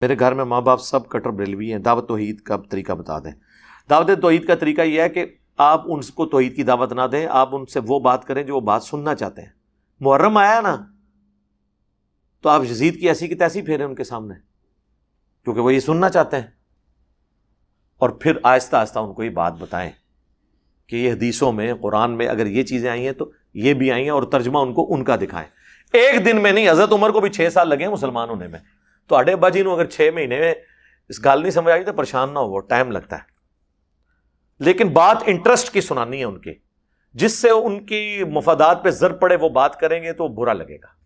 میرے گھر میں ماں باپ سب کٹر بریلوی ہیں، دعوت توحید کا طریقہ بتا دیں۔ دعوت توحید کا طریقہ یہ ہے کہ آپ ان کو توحید کی دعوت نہ دیں، آپ ان سے وہ بات کریں جو وہ بات سننا چاہتے ہیں۔ محرم آیا نا تو آپ یزید کی ایسی کی تیسی پھیریں ان کے سامنے، کیونکہ وہ یہ سننا چاہتے ہیں، اور پھر آہستہ آہستہ ان کو یہ بات بتائیں کہ یہ حدیثوں میں قرآن میں اگر یہ چیزیں آئی ہیں تو یہ بھی آئی ہیں، اور ترجمہ ان کو ان کا دکھائیں۔ ایک دن میں نہیں، حضرت عمر کو بھی 6 سال لگے ہیں مسلمان ہونے میں، تو اڈے ابا جی نو اگر 6 مہینے میں اس گل نہیں سمجھ آئی تو پریشان نہ ہو، ٹائم لگتا ہے، لیکن بات انٹرسٹ کی سنانی ہے ان کی، جس سے ان کی مفادات پہ زر پڑے وہ بات کریں گے تو برا لگے گا۔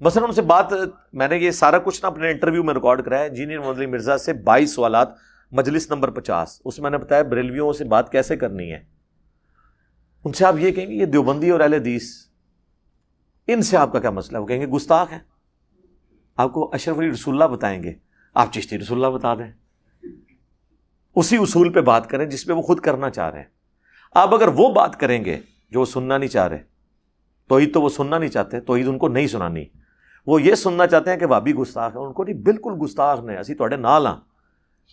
مثلا ان سے بات، میں نے یہ سارا کچھ نا اپنے انٹرویو میں ریکارڈ کرایا ہے انجینئر محمد علی مرزا سے، 22 سوالات، مجلس نمبر 50، اس میں نے بتایا بریلویوں سے بات کیسے کرنی ہے۔ ان سے آپ یہ کہیں گے یہ دیوبندی اور اہل حدیث، ان سے آپ کا کیا مسئلہ ہے؟ وہ کہیں گے گستاخ ہیں۔ آپ کو اشرف علی رسول اللہ بتائیں گے، آپ چشتی رسول اللہ بتا دیں۔ اسی اصول پہ بات کریں جس پہ وہ خود کرنا چاہ رہے ہیں۔ آپ اگر وہ بات کریں گے جو وہ سننا نہیں چاہ رہے، توحید تو وہ سننا نہیں چاہتے، توحید ان کو نہیں سنانی، وہ یہ سننا چاہتے ہیں کہ وہابی گستاخ ہیں، ان کو نہیں، بالکل گستاخ نے، اسی تواڈے نال ہاں،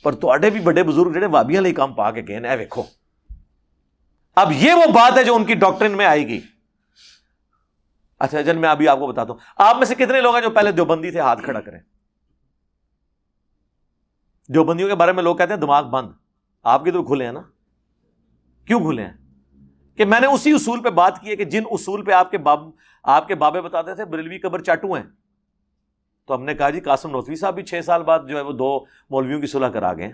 پر تواڈے بھی بڑے بزرگ جڑے وہابیاں لئی کام پا کے گئے ہیں، اے ویکھو۔ اب یہ وہ بات ہے جو ان کی ڈاکٹرن میں آئے گی۔ اچھا جن میں ابھی آپ کو بتاتا ہوں، آپ میں سے کتنے لوگ ہیں جو پہلے دیوبندی تھے؟ ہاتھ کھڑا کریں۔ دیوبندیوں کے بارے میں لوگ کہتے ہیں دماغ بند، آپ کے تو کھلے ہیں نا؟ کیوں کھلے ہیں؟ کہ میں نے اسی اصول پہ بات کی ہے کہ جن اصول پہ آپ کے بابے بتاتے تھے بریلوی قبر چاٹو ہیں، تو ہم نے کہا جی قاسم نوتوی صاحب بھی 6 سال بعد جو ہے وہ 2 مولویوں کی صلح کرا گئے،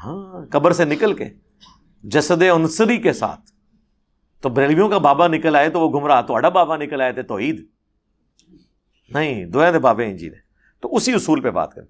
ہاں، قبر سے نکل کے جسد عنصری کے ساتھ۔ تو بریلویوں کا بابا نکل آئے تو وہ گمراہ، تو بابا نکل آئے تھے توحید نہیں، دوئے دے بابے ہیں جی نے۔ تو اسی اصول پہ بات کریں۔